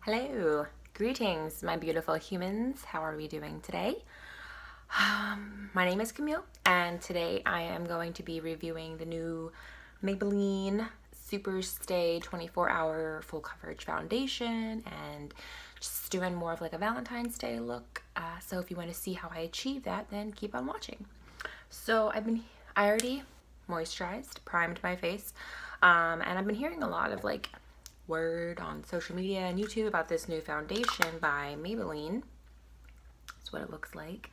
Hello, greetings, my beautiful humans. How are we doing today? My name is Camille, and today I am going to be reviewing the new Maybelline Super Stay 24-hour full coverage foundation and just doing more of like a Valentine's Day look. So if you want to see how I achieve that, then keep on watching. So I already moisturized, primed my face, and I've been hearing a lot of like word on social media and YouTube about this new foundation by Maybelline. That's what it looks like.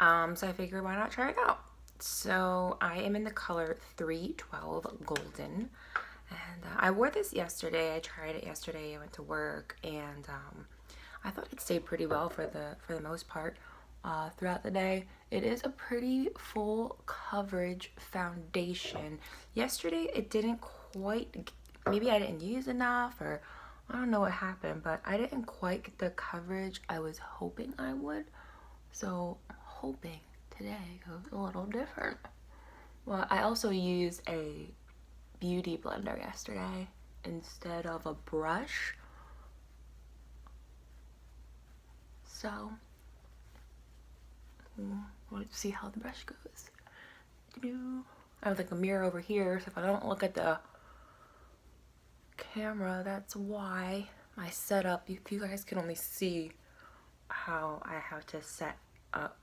So I figured why not try it out. So I am in the color 312 Golden, and I wore this yesterday. I tried it yesterday. I went to work, and I thought it stayed pretty well for the most part throughout the day. It is a pretty full coverage foundation. Yesterday it didn't quite, maybe I didn't use enough, or I don't know what happened, but I didn't quite get the coverage I was hoping I would. So I'm hoping today goes a little different. Well, I also used a beauty blender yesterday instead of a brush. So let's see how the brush goes. I have like a mirror over here, so if I don't look at the camera, that's why. My setup, if you guys can only see how I have to set up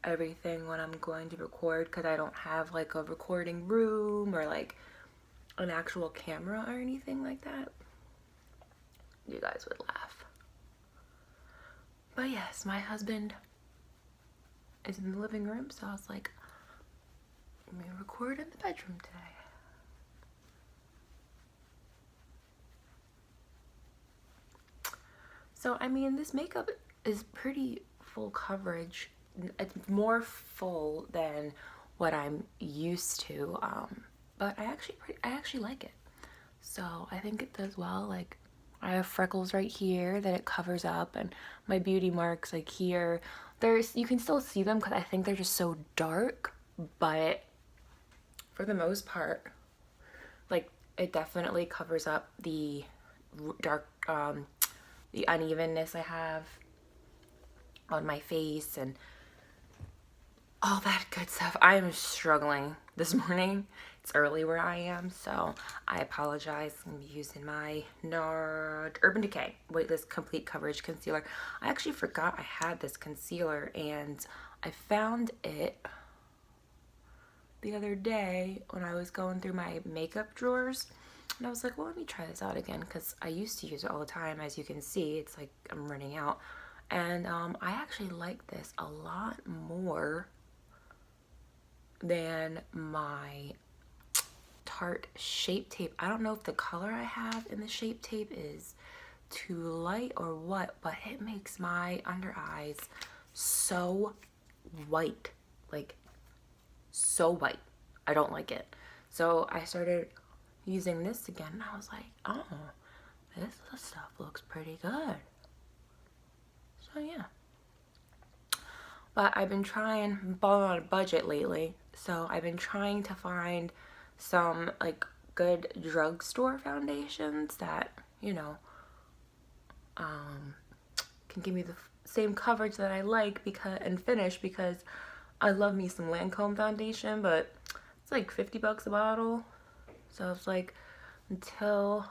everything when I'm going to record, because I don't have like a recording room or like an actual camera or anything like that. You guys would laugh. But yes, my husband is in the living room, so I was like, let me record in the bedroom today. So, I mean, this makeup is pretty full coverage. It's more full than what I'm used to, but I actually like it. So I think it does well. Like, I have freckles right here that it covers up, and my beauty marks like here. You can still see them because I think they're just so dark, but for the most part, like, it definitely covers up the dark, the unevenness I have on my face and all that good stuff. I am struggling this morning. It's early where I am, so I apologize. I'm using my NARD Urban Decay Weightless Complete Coverage Concealer. I actually forgot I had this concealer, and I found it the other day when I was going through my makeup drawers, and I was like, well, let me try this out again, because I used to use it all the time. As you can see, it's like I'm running out, and I actually like this a lot more than my Tarte Shape Tape. I don't know if the color I have in the Shape Tape is too light or what, but it makes my under eyes so white, like so white. I don't like it. So I started using this again, and I was like, oh, this stuff looks pretty good. So yeah. But I've been balling on a budget lately, so I've been trying to find some like good drugstore foundations that, you know, can give me the same coverage that I like and finish, because I love me some Lancome foundation, but it's like 50 bucks a bottle. So it's like, until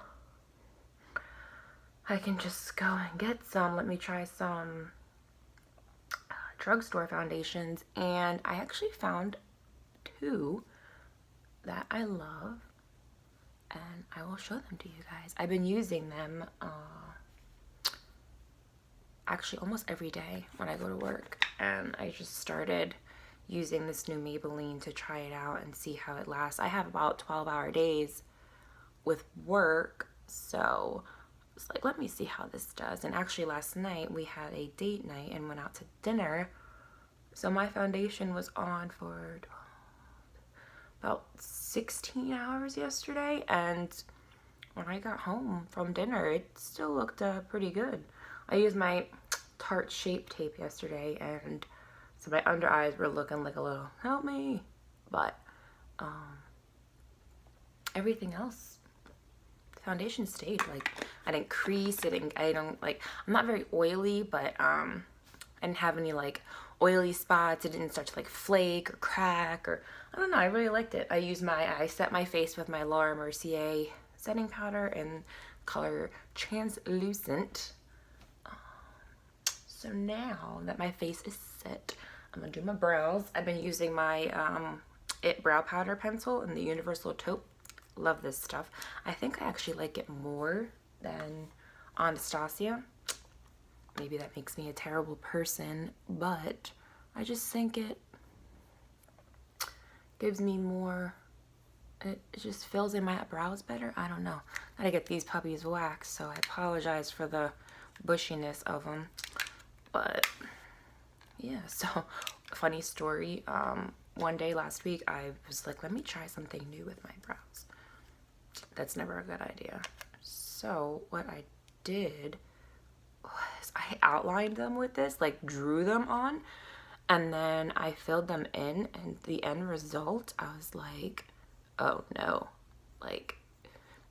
I can just go and get some, let me try some drugstore foundations. And I actually found two that I love, and I will show them to you guys. I've been using them actually almost every day when I go to work, and I just started using this new Maybelline to try it out and see how it lasts. I have about 12-hour days with work, so it's like, let me see how this does. And actually last night we had a date night and went out to dinner, so my foundation was on for about 16 hours yesterday, and when I got home from dinner, it still looked pretty good. I used my Tarte Shape Tape yesterday, and so my under eyes were looking like a little, help me, but everything else foundation stayed. Like, I didn't crease, I don't, like, I'm not very oily, but, I didn't have any, like, oily spots. It didn't start to, like, flake or crack, or, I don't know, I really liked it. I set my face with my Laura Mercier setting powder in color Translucent. So now that my face is set, I'm gonna do my brows. I've been using my It Brow Powder Pencil in the Universal Taupe. Love this stuff. I think I actually like it more than Anastasia. Maybe that makes me a terrible person, but I just think it gives me more, it just fills in my brows better. I don't know. Gotta get these puppies waxed, so I apologize for the bushiness of them. But yeah, so funny story. One day last week, I was like, let me try something new with my brows. That's never a good idea. So what I did was I outlined them with this, like drew them on, and then I filled them in, and the end result, I was like, oh no. Like,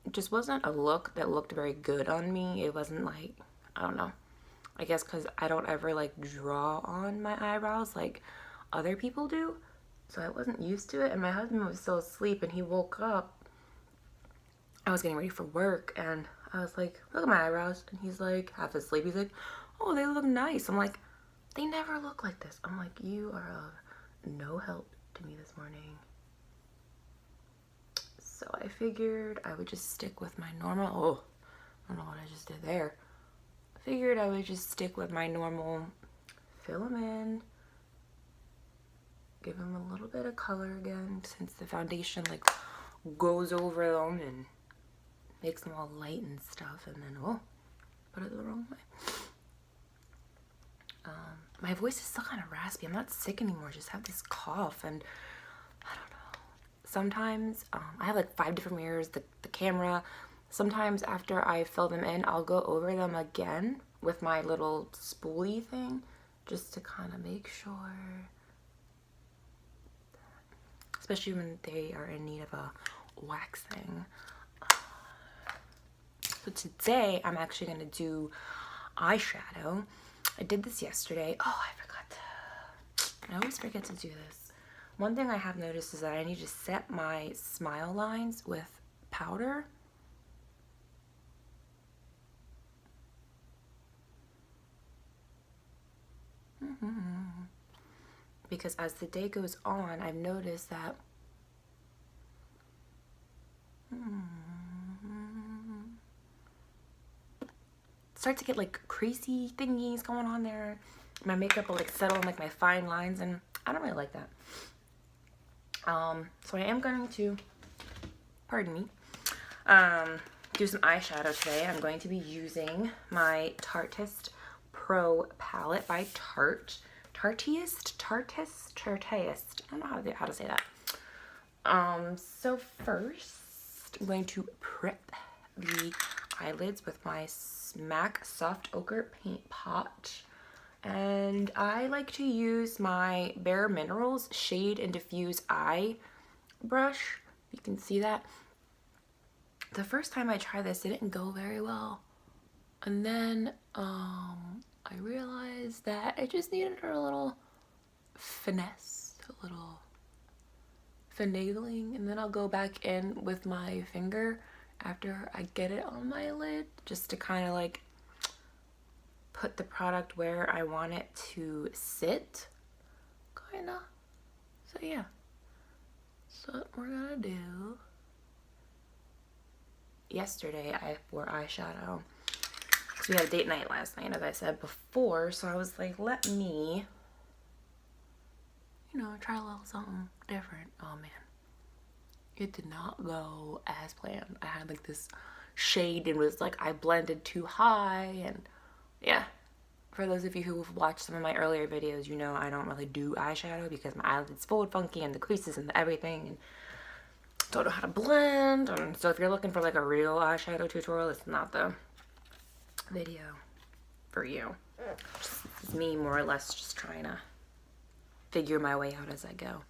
it just wasn't a look that looked very good on me. It wasn't like, I don't know. I guess because I don't ever like draw on my eyebrows like other people do. So I wasn't used to it, and my husband was still asleep, and he woke up. I was getting ready for work, and I was like, look at my eyebrows. And he's like, half asleep. He's like, oh, they look nice. I'm like, they never look like this. I'm like, you are of no help to me this morning. So I figured I would just stick with my normal, oh, I don't know what I just did there. I figured I would just stick with my normal, fill them in, give them a little bit of color again, since the foundation like goes over them and makes them all light and stuff, and then, oh, put it the wrong way. My voice is still kind of raspy. I'm not sick anymore. I just have this cough, and I don't know. Sometimes I have like 5 different mirrors, the camera. Sometimes after I fill them in, I'll go over them again with my little spoolie thing, just to kind of make sure, especially when they are in need of a waxing. So today I'm actually going to do eyeshadow. I did this yesterday. Oh, I forgot to, I always forget to do this. One thing I have noticed is that I need to set my smile lines with powder. Because as the day goes on, I've noticed that start to get like creasy thingies going on there. My makeup will like settle on like my fine lines, and I don't really like that. So I am going to, pardon me, do some eyeshadow today. I'm going to be using my Tartist Pro palette by Tarte. Tartist. I don't know how to say that. So first, I'm going to prep the eyelids with my MAC Soft Ochre Paint Pot. And I like to use my Bare Minerals Shade and Diffuse Eye brush. You can see that. The first time I tried this, it didn't go very well. And then I realized that I just needed a little finesse, a little finagling, and then I'll go back in with my finger after I get it on my lid, just to kind of like put the product where I want it to sit, kinda. So yeah, so what we're gonna do. Yesterday I wore eyeshadow because we had a date night last night, as I said before, so I was like, let me, you know, try a little something different. Oh man, it did not go as planned. I had like this shade and was like, I blended too high, and yeah. For those of you who have watched some of my earlier videos, you know I don't really do eyeshadow because my eyelids fold funky and the creases and everything, and don't know how to blend. And so if you're looking for like a real eyeshadow tutorial, it's not the video for you. It's me more or less just trying to figure my way out as I go.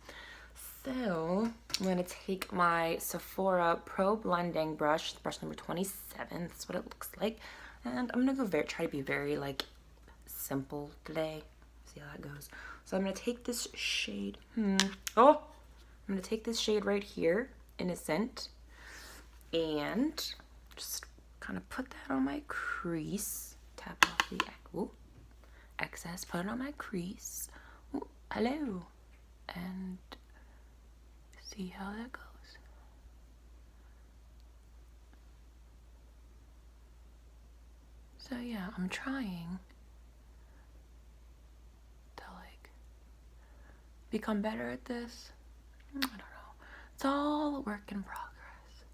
So I'm going to take my Sephora Pro Blending Brush, brush number 27. That's what it looks like. And I'm going to go try to be very like simple today. See how that goes. So I'm going to take this shade. I'm going to take this shade right here, Innocent, and just kind of put that on my crease. Tap off the excess, put it on my crease. Ooh, hello. And see how that goes. So yeah, I'm trying to like become better at this. I don't know. It's all a work in progress.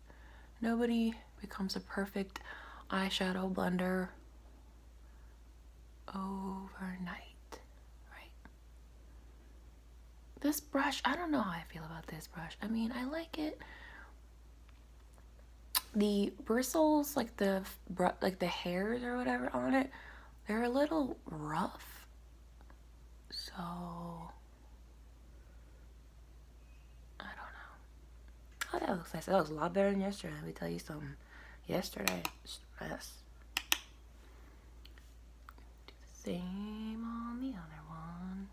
Nobody becomes a perfect eyeshadow blender overnight, right? This brush, I don't know how I feel about this brush. I mean, I like it. The bristles, like the hairs or whatever on it, they're a little rough. So I don't know. Oh, that looks nice. That was a lot better than yesterday. Let me tell you something. Yesterday, stress. Do the same on the other one.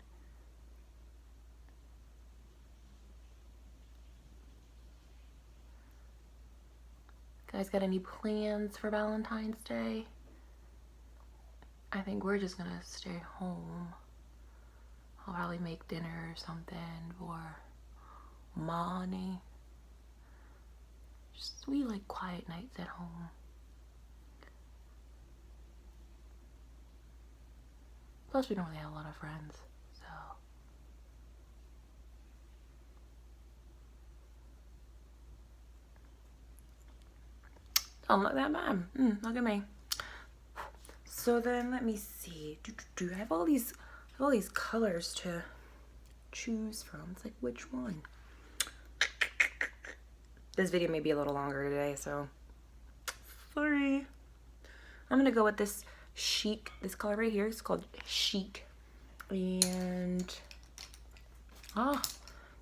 Guys, got any plans for Valentine's Day? I think we're just gonna stay home. I'll probably make dinner or something for Monty. Just sweet, like, quiet nights at home. Plus, we don't really have a lot of friends, so. Don't look that bad. Look at me. So then, let me see. I have all these colors to choose from. It's like, which one? This video may be a little longer today, so sorry. I'm gonna go with this Chic, this color right here. It's called Chic. And I'm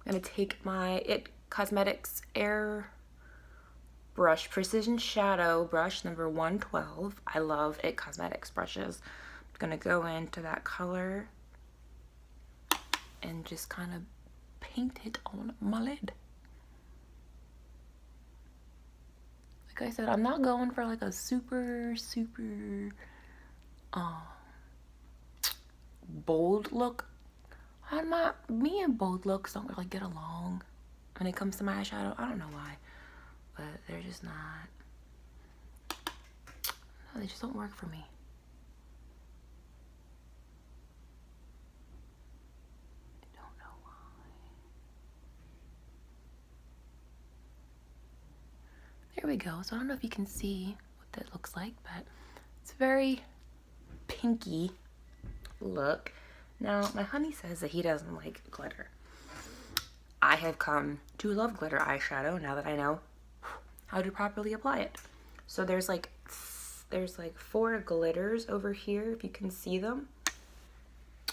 gonna take my It Cosmetics Air Brush Precision Shadow Brush number 112. I love It Cosmetics brushes. I'm gonna go into that color and just kind of paint it on my lid. Like I said, I'm not going for like a super bold look. Me and bold looks don't really get along when it comes to my eyeshadow. I don't know why, but they're just not. No, they just don't work for me. I don't know why. There we go. So I don't know if you can see what that looks like, but it's a very pinky look. Now, my honey says that he doesn't like glitter. I have come to love glitter eyeshadow now that I know how to properly apply it. So there's like 4 glitters over here, if you can see them.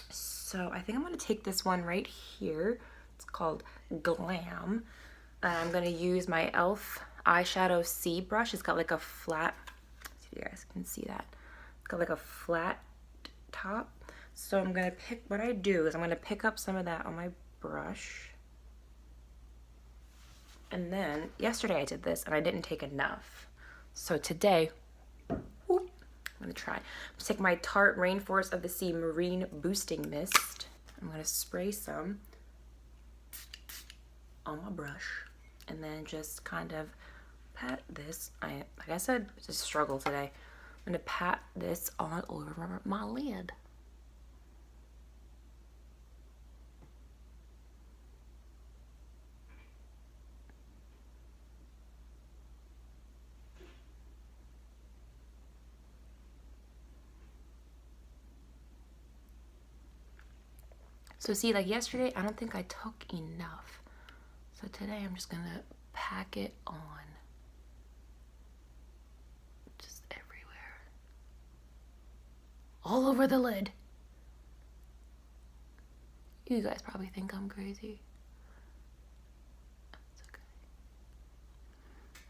So I think I'm gonna take this one right here. It's called Glam. I'm gonna use my e.l.f. eyeshadow C brush. It's got like a flat, see if you guys can see that. It's got like a flat top. So I'm gonna pick, what I do is I'm gonna pick up some of that on my brush. And then, yesterday I did this and I didn't take enough. So today, I'm gonna try. I'm gonna take my Tarte Rainforest of the Sea Marine Boosting Mist. I'm gonna spray some on my brush and then just kind of pat this. Like I said, it's a struggle today. I'm gonna pat this all over my lid. So see, like yesterday, I don't think I took enough. So today I'm just gonna pack it on. Just everywhere. All over the lid. You guys probably think I'm crazy.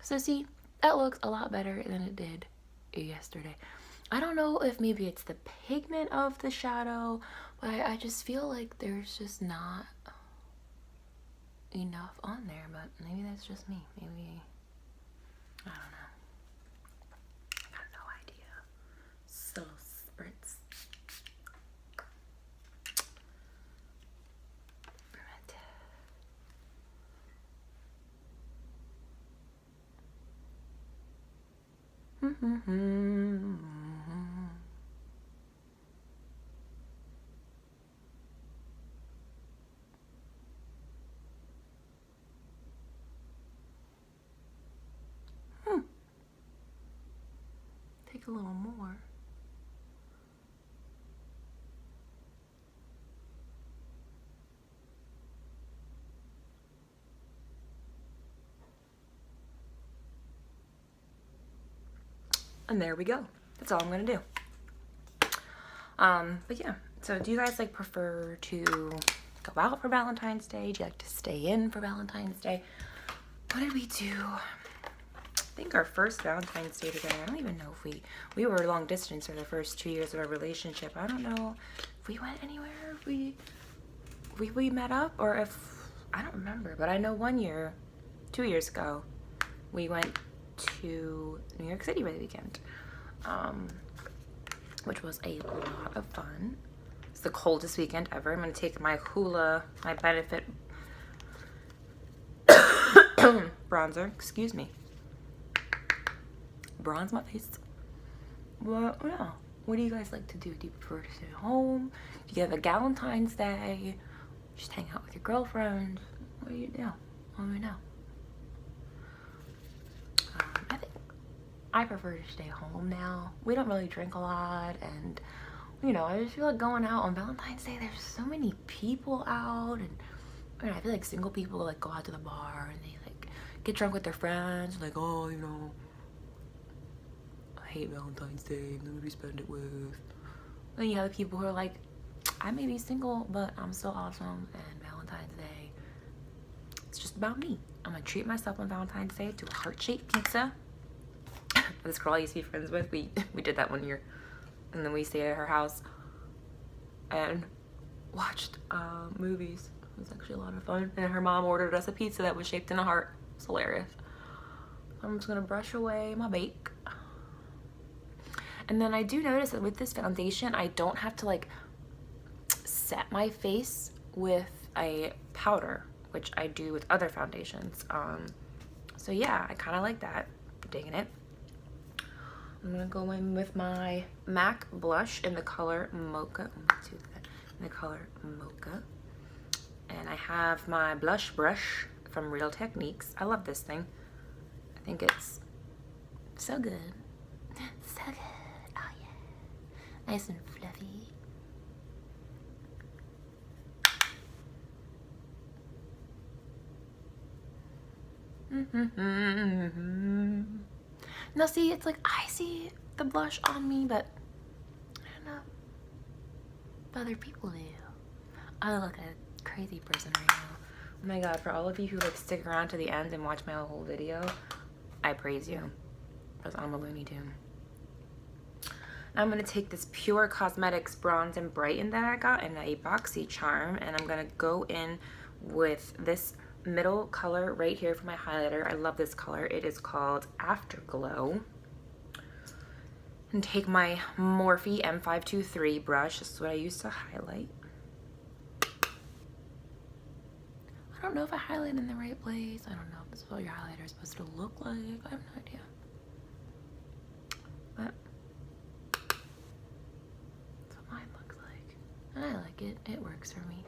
So see, that looks a lot better than it did yesterday. I don't know if maybe it's the pigment of the shadow, but I just feel like there's just not enough on there, but maybe that's just me. Maybe, I don't know. I got no idea. So spritz. Take a little more. And there we go. That's all I'm gonna do. But yeah, so do you guys like prefer to go out for Valentine's Day? Do you like to stay in for Valentine's Day? What did we do? I think our first Valentine's Day together, I don't even know if we were long distance for the first 2 years of our relationship. I don't know if we went anywhere, if we met up, or if, I don't remember, but I know 1 year, 2 years ago, we went to New York City for the weekend, which was a lot of fun. It's the coldest weekend ever. I'm gonna take my my Benefit bronzer, excuse me, bronze my face. Well, yeah. What do you guys like to do? Do you prefer to stay at home? Do you have a Valentine's Day? Just hang out with your girlfriend? What do you do? Let me know. I think I prefer to stay home now. We don't really drink a lot, and you know, I just feel like going out on Valentine's Day. There's so many people out, and you know, I feel like single people like go out to the bar and they like get drunk with their friends. Like, oh, you know, I hate Valentine's Day. Nobody spend it with. Then you have the people who are like, I may be single, but I'm so awesome, and Valentine's Day, it's just about me. I'm gonna treat myself on Valentine's Day to a heart-shaped pizza. This girl I used to be friends with, we did that 1 year, and then we stayed at her house and watched movies. It was actually a lot of fun. And her mom ordered us a pizza that was shaped in a heart. It's hilarious. I'm just gonna brush away my bake. And then I do notice that with this foundation, I don't have to like set my face with a powder, which I do with other foundations. So yeah, I kind of like that. I'm digging it. I'm gonna go in with my MAC blush in the color Mocha. In the color Mocha. And I have my blush brush from Real Techniques. I love this thing. I think it's so good. So good. Oh yeah. Nice and fluffy. Now see, it's like I see the blush on me, but I don't know if other people do. I look like a crazy person right now. Oh my god, for all of you who like stick around to the end and watch my whole video, I praise you, because I'm a Looney Tune. Now I'm going to take this Pure Cosmetics Bronze and Brighten that I got in a boxy charm, and I'm going to go in with this middle color right here for my highlighter. I love this color. It is called Afterglow. And take my Morphe M523 brush. This is what I use to highlight. I don't know if I highlight in the right place. I don't know if this is what your highlighter is supposed to look like. I have no idea. But that's what mine looks like. And I like it. It works for me.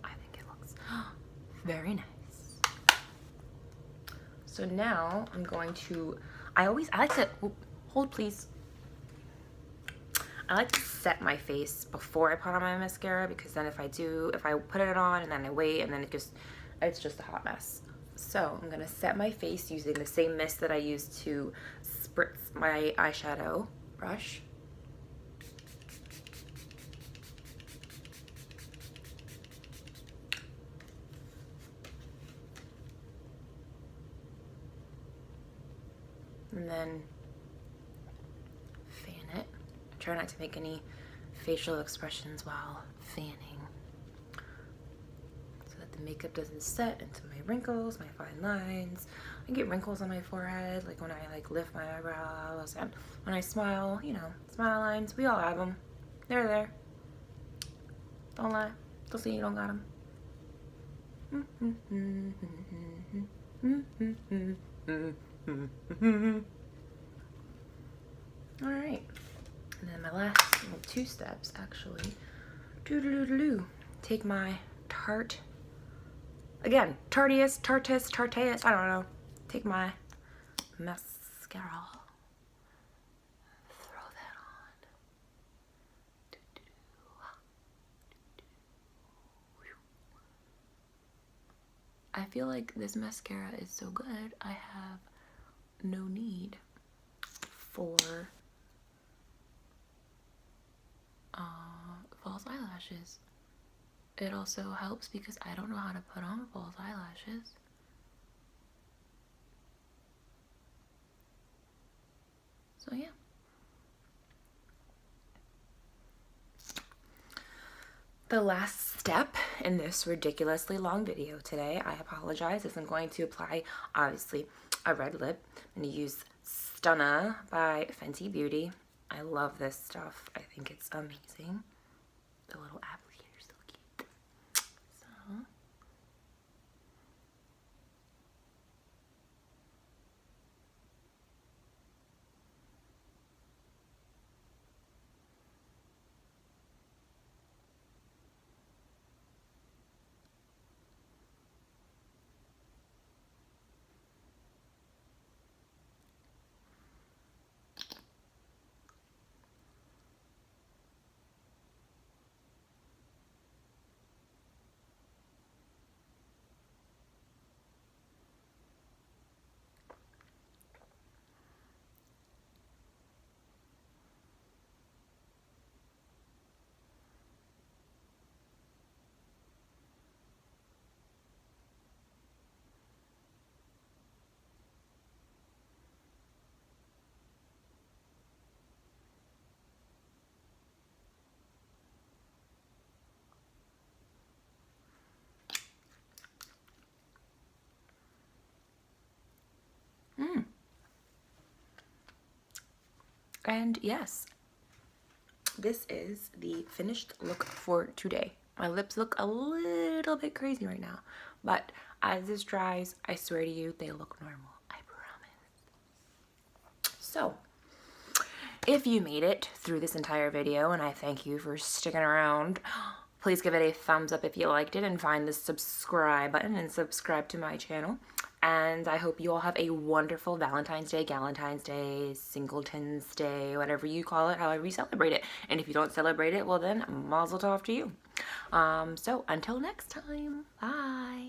I think it looks very nice. So now I'm going to, I like to, hold please. I like to set my face before I put on my mascara, because then if I put it on and then I wait and then it's just a hot mess. So I'm gonna set my face using the same mist that I used to spritz my eyeshadow brush. and then fan it. Try not to make any facial expressions while fanning so that the makeup doesn't set into my wrinkles, my fine lines. I get wrinkles on my forehead, like when I like lift my eyebrows, and when I smile, you know, smile lines, we all have them. They're there. Don't lie. Don't say you don't got them. All right. And then my last two steps, actually, take my Tarte, again, Tarteus, I don't know, take my mascara, throw that on. I feel like this mascara is so good, I have no need for false eyelashes. It also helps because I don't know how to put on false eyelashes. So yeah. The last step in this ridiculously long video today, I apologize, is I'm going to apply, obviously, a red lip. I'm going to use Stunna by Fenty Beauty. I love this stuff. I think it's amazing. The little applicator is so cute. So and yes, this is the finished look for today. My lips look a little bit crazy right now, but as this dries, I swear to you, they look normal. I promise. So, if you made it through this entire video, and I thank you for sticking around, please give it a thumbs up if you liked it, and find the subscribe button and subscribe to my channel. And I hope you all have a wonderful Valentine's Day, Galentine's Day, Singleton's Day, whatever you call it, however you celebrate it. And if you don't celebrate it, well then, mazel tov to you. So until next time, bye.